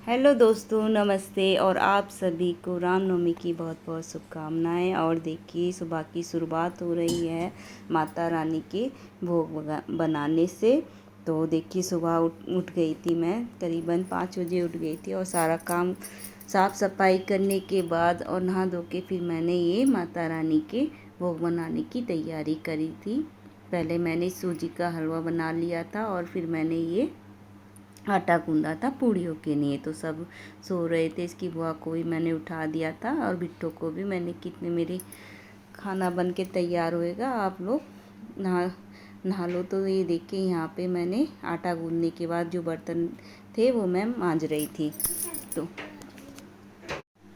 Hello दोस्तों, नमस्ते। और आप सभी को रामनवमी की बहुत बहुत शुभकामनाएं। और देखिए, सुबह की शुरुआत हो रही है माता रानी के भोग बनाने से। तो देखिए, सुबह उठ गई थी मैं, करीबन 5 बजे उठ गई थी। और सारा काम साफ़ सफाई करने के बाद और नहा धो के फिर मैंने ये माता रानी के भोग बनाने की तैयारी करी थी। पहले मैंने सूजी का हलवा बना लिया था और फिर मैंने ये आटा गूंदा था पूड़ियों के लिए। तो सब सो रहे थे, इसकी बुआ को भी मैंने उठा दिया था और बिट्टो को भी। मैंने कितने मेरे खाना बन के तैयार होएगा, आप लोग नहा नहा लो। तो ये देखिए, यहाँ पे मैंने आटा गूंदने के बाद जो बर्तन थे वो मैं मांज रही थी।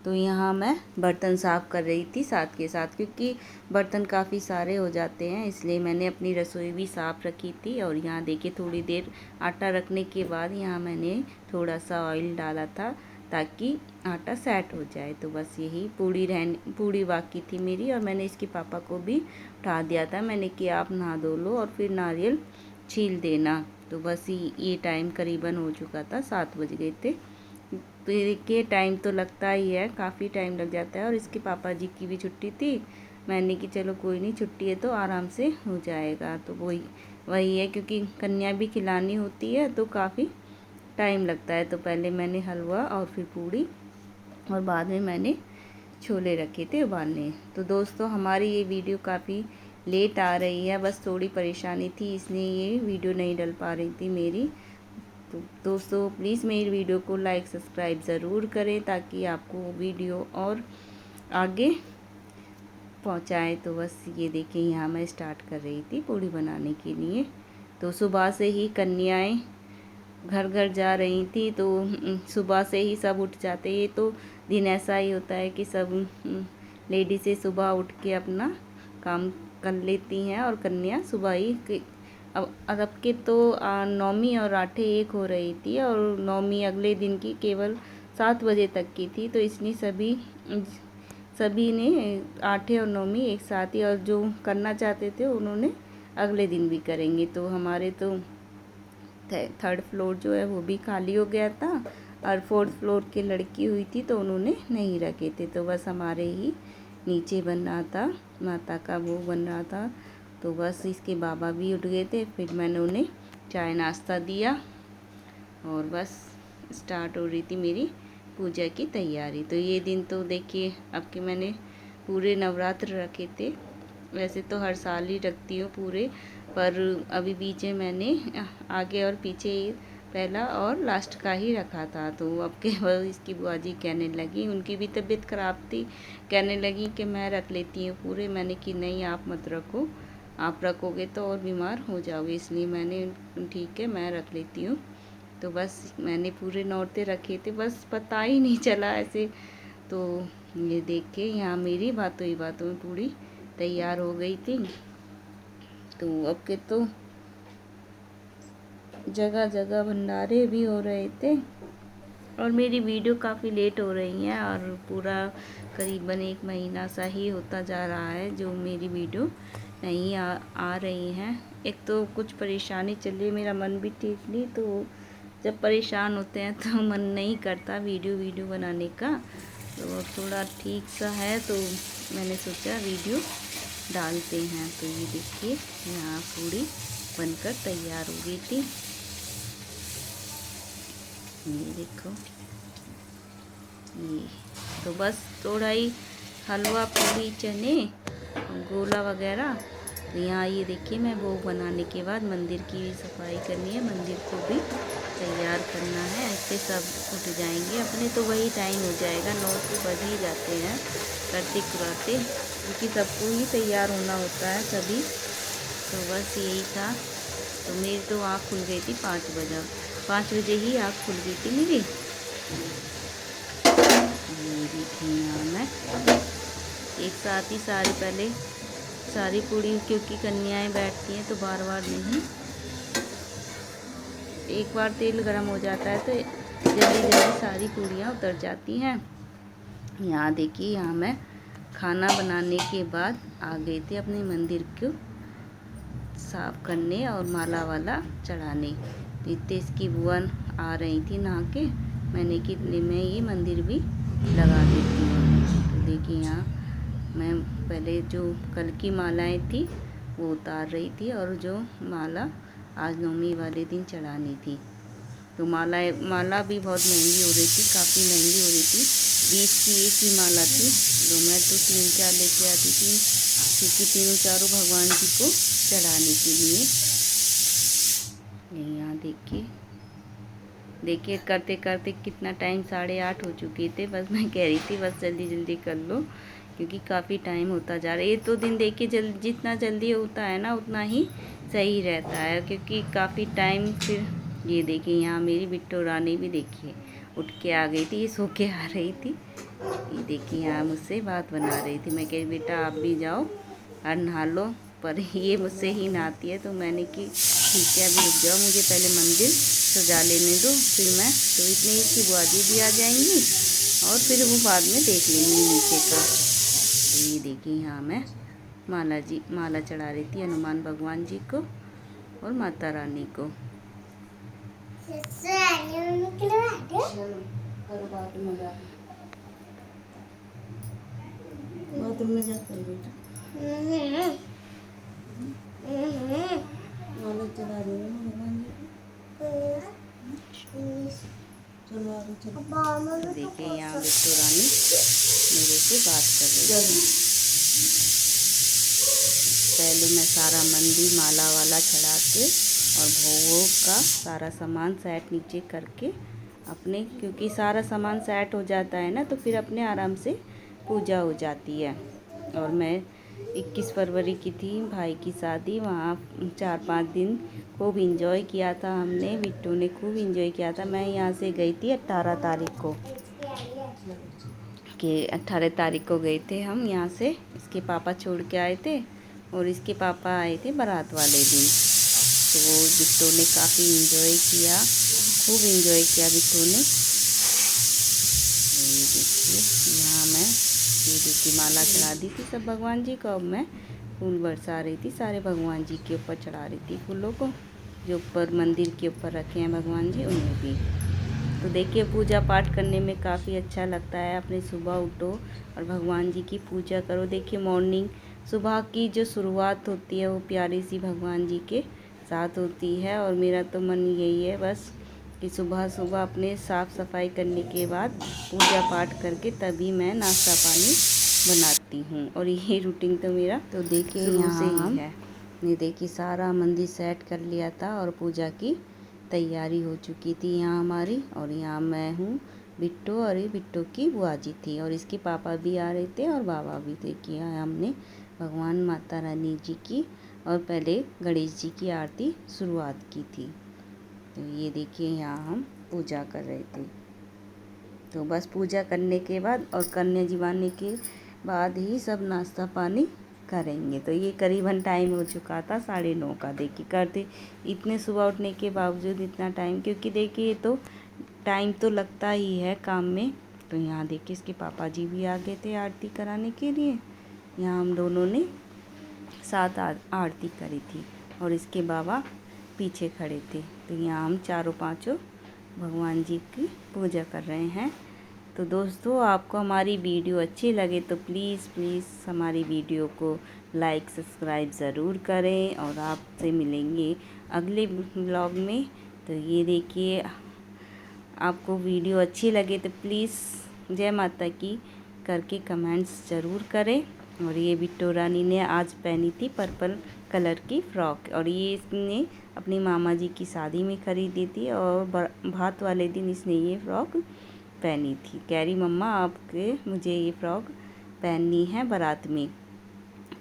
तो यहाँ मैं बर्तन साफ़ कर रही थी साथ के साथ, क्योंकि बर्तन काफ़ी सारे हो जाते हैं, इसलिए मैंने अपनी रसोई भी साफ़ रखी थी। और यहाँ देखिए, थोड़ी देर आटा रखने के बाद यहाँ मैंने थोड़ा सा ऑयल डाला था ताकि आटा सेट हो जाए। तो बस यही पूड़ी बाकी थी मेरी, और मैंने इसके पापा को भी उठा दिया था। मैंने कि आप नहा धो लो और फिर नारियल छील देना। तो बस ये टाइम करीबन हो चुका था, 7 बज गए थे। तो देखिए, टाइम तो लगता ही है, काफ़ी टाइम लग जाता है। और इसके पापा जी की भी छुट्टी थी। मैंने कि चलो कोई नहीं, छुट्टी है तो आराम से हो जाएगा। तो वही है, क्योंकि कन्या भी खिलानी होती है तो काफ़ी टाइम लगता है। तो पहले मैंने हलवा और फिर पूड़ी और बाद में मैंने छोले रखे थे उबालने। तो दोस्तों, हमारी ये वीडियो काफ़ी लेट आ रही है, बस थोड़ी परेशानी थी, इसलिए ये वीडियो नहीं डल पा रही थी मेरी। तो दोस्तों, प्लीज़ मेरी वीडियो को लाइक सब्सक्राइब ज़रूर करें ताकि आपको वीडियो और आगे पहुंचाएं। तो बस ये देखिए, यहाँ मैं स्टार्ट कर रही थी पूड़ी बनाने के लिए। तो सुबह से ही कन्याएं घर घर जा रही थी, तो सुबह से ही सब उठ जाते। ये तो दिन ऐसा ही होता है कि सब लेडीज़ें सुबह उठ के अपना काम कर लेती हैं। और कन्या सुबह ही अब के तो नौमी और आठे एक हो रही थी, और नौमी अगले दिन की केवल 7 बजे तक की थी। तो इसलिए सभी ने आठे और नौमी एक साथ ही, और जो करना चाहते थे उन्होंने अगले दिन भी करेंगे। तो हमारे तो 3rd फ्लोर जो है वो भी खाली हो गया था, और 4th फ्लोर की लड़की हुई थी तो उन्होंने नहीं रखे थे। तो बस हमारे ही नीचे बन रहा था, माता का भोग बन रहा था। तो बस इसके बाबा भी उठ गए थे, फिर मैंने उन्हें चाय नाश्ता दिया और बस स्टार्ट हो रही थी मेरी पूजा की तैयारी। तो ये दिन तो देखिए, अब कि मैंने पूरे नवरात्र रखे थे। वैसे तो हर साल ही रखती हूँ पूरे, पर अभी बीच में मैंने आगे और पीछे पहला और लास्ट का ही रखा था। तो अब के वो इसकी बुआ जी कहने लगी, उनकी भी तबीयत ख़राब थी, कहने लगी कि मैं रख लेती हूँ पूरे। मैंने कि नहीं, आप मत रखो, आप रखोगे तो और बीमार हो जाओगे, इसलिए मैंने ठीक है, मैं रख लेती हूँ। तो बस मैंने पूरे नौरते रखे थे, बस पता ही नहीं चला ऐसे। तो ये देख के यहाँ मेरी बातों ही बातों में पूरी तैयार हो गई थी। तो अब के तो जगह जगह भंडारे भी हो रहे थे, और मेरी वीडियो काफ़ी लेट हो रही है, और पूरा करीबन 1 महीना सा ही होता जा रहा है जो मेरी वीडियो नहीं आ रही हैं। एक तो कुछ परेशानी चल रही है, मेरा मन भी ठीक नहीं, तो जब परेशान होते हैं तो मन नहीं करता वीडियो बनाने का। तो थोड़ा ठीक सा है, तो मैंने सोचा वीडियो डालते हैं। तो ये देखिए, यहाँ पूरी बनकर तैयार हो गई थी। ये देखो, ये तो बस थोड़ा ही हलवा, पूरी, चने, गोला वगैरह। तो यहाँ ये देखिए, मैं भोग बनाने के बाद मंदिर की भी सफाई करनी है, मंदिर को भी तैयार करना है। ऐसे सब उठ जाएंगे अपने, तो वही टाइम हो जाएगा, 9 तो बज ही जाते हैं करते कराते, क्योंकि सबको ही तैयार होना होता है सभी। तो बस यही था। तो मेरी तो आँख खुल गई थी 5 बजे ही आँख खुल गई थी मेरी। ये देखिए, यहाँ मैं एक साथ ही सारी पूड़ी, क्योंकि कन्याएं बैठती हैं तो बार बार नहीं, एक बार तेल गरम हो जाता है तो जल्दी जल्दी सारी पूड़ियाँ उतर जाती हैं। यहाँ देखिए, यहाँ मैं खाना बनाने के बाद आ गई थी अपने मंदिर को साफ़ करने और माला वाला चढ़ाने। इतने इसकी बुआ आ रही थी नहा के, मैंने कि मैं ये मंदिर भी लगा देती हूँ। तो देखिए यहाँ मैं पहले जो कल की मालाएं थी वो उतार रही थी और जो माला आज नवमी वाले दिन चढ़ानी थी। तो माला भी बहुत महंगी हो रही थी, काफ़ी महंगी हो रही थी। 20 की एक ही माला थी, तो मैं तो 3-4 लेके आती थी, क्योंकि तीनों चारों भगवान जी को चढ़ाने के लिए। यहाँ देखिए करते करते कितना टाइम 8:30 हो चुके थे। बस मैं कह रही थी बस जल्दी जल्दी कर लो, क्योंकि काफ़ी टाइम होता जा रहा है। ये तो दिन देखिए जितना जल्दी होता है ना उतना ही सही रहता है, क्योंकि काफ़ी टाइम फिर। ये देखिए यहाँ मेरी बिट्टू रानी भी देखिए उठ के आ गई थी, ये सो के आ रही थी। ये देखिए यहाँ मुझसे बात बना रही थी। मैं कही बेटा आप भी जाओ और नहा लो, पर ये मुझसे ही नहाती है। तो मैंने कि ठीक है अभी रुक जाओ, मुझे पहले मंदिर सजा लेने दो, फिर मैं तो इतने ही की बुआ जी भी आ जाएंगी और फिर वो बाद में देख लेंगी नीचे का। तो ये देखिए यहाँ मैं माला चढ़ा रही थी हनुमान भगवान जी को और माता रानी को। बाथरूम में जाते हैं बेटा, माला चढ़ा रही है भगवान जी को। चलो आगे चलो। देखिए यहाँ बिट्टू रानी मेरे से बात कर रही है। पहले मैं सारा मंदिर माला वाला चढ़ा के और भोग का सारा सामान सेट नीचे करके अपने, क्योंकि सारा सामान सेट हो जाता है ना तो फिर अपने आराम से पूजा हो जाती है। और मैं 21 फरवरी की थी भाई की शादी, वहाँ 4-5 दिन खूब इंजॉय किया था हमने, बिट्टू ने खूब इंजॉय किया था। मैं यहाँ से गई थी 18 तारीख को, कि 18 तारीख को गए थे हम यहाँ से। इसके पापा छोड़ के आए थे और इसके पापा आए थे बारात वाले दिन। तो वो बिट्टू ने काफ़ी इंजॉय किया, खूब इंजॉय किया बिट्टू ने। ये देखिए यहाँ मैं ये देखिए माला चढ़ा दी थी सब भगवान जी को। अब मैं फूल बरसा रही थी, सारे भगवान जी के ऊपर चढ़ा रही थी फूलों को, जो ऊपर मंदिर के ऊपर रखे हैं भगवान जी उन्हें भी। तो देखिए पूजा पाठ करने में काफ़ी अच्छा लगता है। अपने सुबह उठो और भगवान जी की पूजा करो। देखिए मॉर्निंग सुबह की जो शुरुआत होती है वो प्यारी सी भगवान जी के साथ होती है। और मेरा तो मन यही है बस कि सुबह सुबह अपने साफ़ सफाई करने के बाद पूजा पाठ करके तभी मैं नाश्ता पानी बनाती हूँ। और ये रूटीन तो मेरा तो देखिए यहाँ से ही है। मैं देखिए सारा मंदिर सेट कर लिया था और पूजा की तैयारी हो चुकी थी यहाँ हमारी। और यहाँ मैं हूँ बिट्टू और ये बिट्टू की बुआ जी थी और इसके पापा भी आ रहे थे और बाबा भी। देखिए हमने भगवान माता रानी जी की और पहले गणेश जी की आरती शुरुआत की थी। तो ये देखिए यहाँ हम पूजा कर रहे थे। तो बस पूजा करने के बाद और कन्या जीवाने के बाद ही सब नाश्ता पानी करेंगे। तो ये करीबन टाइम हो चुका था 9:30 का। देखिए करते इतने सुबह उठने के बावजूद इतना टाइम, क्योंकि देखिए तो टाइम तो लगता ही है काम में। तो यहाँ देखिए इसके पापा जी भी आ गए थे आरती कराने के लिए। यहाँ हम दोनों ने साथ आरती करी थी और इसके बाबा पीछे खड़े थे। तो यहाँ हम चारों पाँचों भगवान जी की पूजा कर रहे हैं। तो दोस्तों आपको हमारी वीडियो अच्छी लगे तो प्लीज़ हमारी वीडियो को लाइक सब्सक्राइब ज़रूर करें और आपसे मिलेंगे अगले ब्लॉग में। तो ये देखिए आपको वीडियो अच्छी लगे तो प्लीज़ जय माता की करके कमेंट्स ज़रूर करें। और ये बिट्टू रानी ने आज पहनी थी पर्पल कलर की फ्रॉक, और ये इसने अपनी मामा जी की शादी में ख़रीदी थी और भात वाले दिन इसने ये फ्रॉक पहनी थी। कह रही मम्मा आपके मुझे ये फ्रॉक पहननी है बारात में।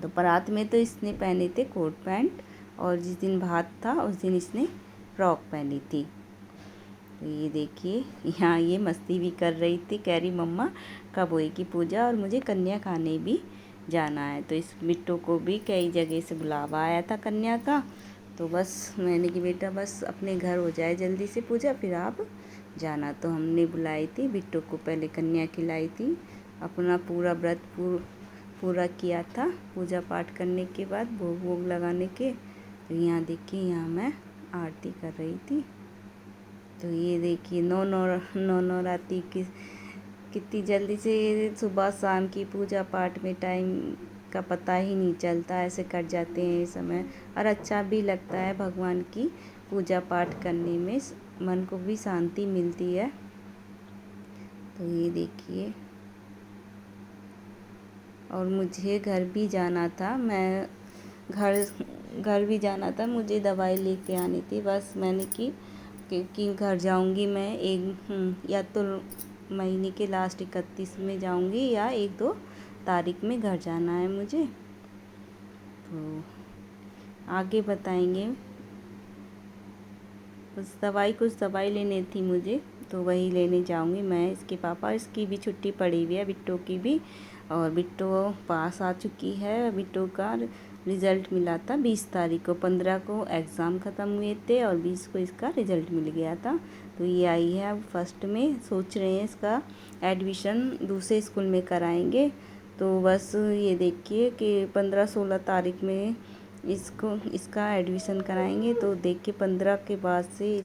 तो बारात में तो इसने पहने थे कोट पैंट और जिस दिन भात था उस दिन इसने फ्रॉक पहनी थी। तो ये देखिए यहाँ ये मस्ती भी कर रही थी, कह रही मम्मा कब होएगी पूजा और मुझे कन्या खाने भी जाना है। तो इस बिट्टू को भी कई जगह से बुलावा आया था कन्या का। तो बस मैंने कि बेटा बस अपने घर हो जाए जल्दी से पूजा फिर आप जाना। तो हमने बुलाई थी बिट्टू को, पहले कन्या खिलाई थी, अपना पूरा व्रत पूरा किया था पूजा पाठ करने के बाद भोग वोग लगाने के। तो यहाँ देखिए यहाँ मैं आरती कर रही थी। तो ये देखिए नौ नवरात्रि की कितनी जल्दी से सुबह शाम की पूजा पाठ में टाइम का पता ही नहीं चलता, ऐसे कट जाते हैं ये समय। और अच्छा भी लगता है भगवान की पूजा पाठ करने में, मन को भी शांति मिलती है। तो ये देखिए, और मुझे घर भी जाना था, मैं घर भी जाना था, मुझे दवाई लेके आनी थी। बस मैंने की क्योंकि घर जाऊंगी मैं या तो महीने के लास्ट 31 में जाऊंगी या 1-2 तारीख में घर जाना है मुझे। तो आगे बताएंगे। कुछ दवाई लेनी थी मुझे, तो वही लेने जाऊंगी मैं। इसके पापा, इसकी भी छुट्टी पड़ी हुई है, बिट्टू की भी। और बिट्टू पास आ चुकी है। बिट्टू का रिज़ल्ट मिला था 20 तारीख को, 15 को एग्ज़ाम ख़त्म हुए थे और 20 को इसका रिज़ल्ट मिल गया था। तो ये आई है अब फर्स्ट में, सोच रहे हैं इसका एडमिशन दूसरे स्कूल में कराएंगे। तो बस ये देखिए कि 15-16 तारीख में इसका एडमिशन कराएंगे। तो देखिए 15 के बाद से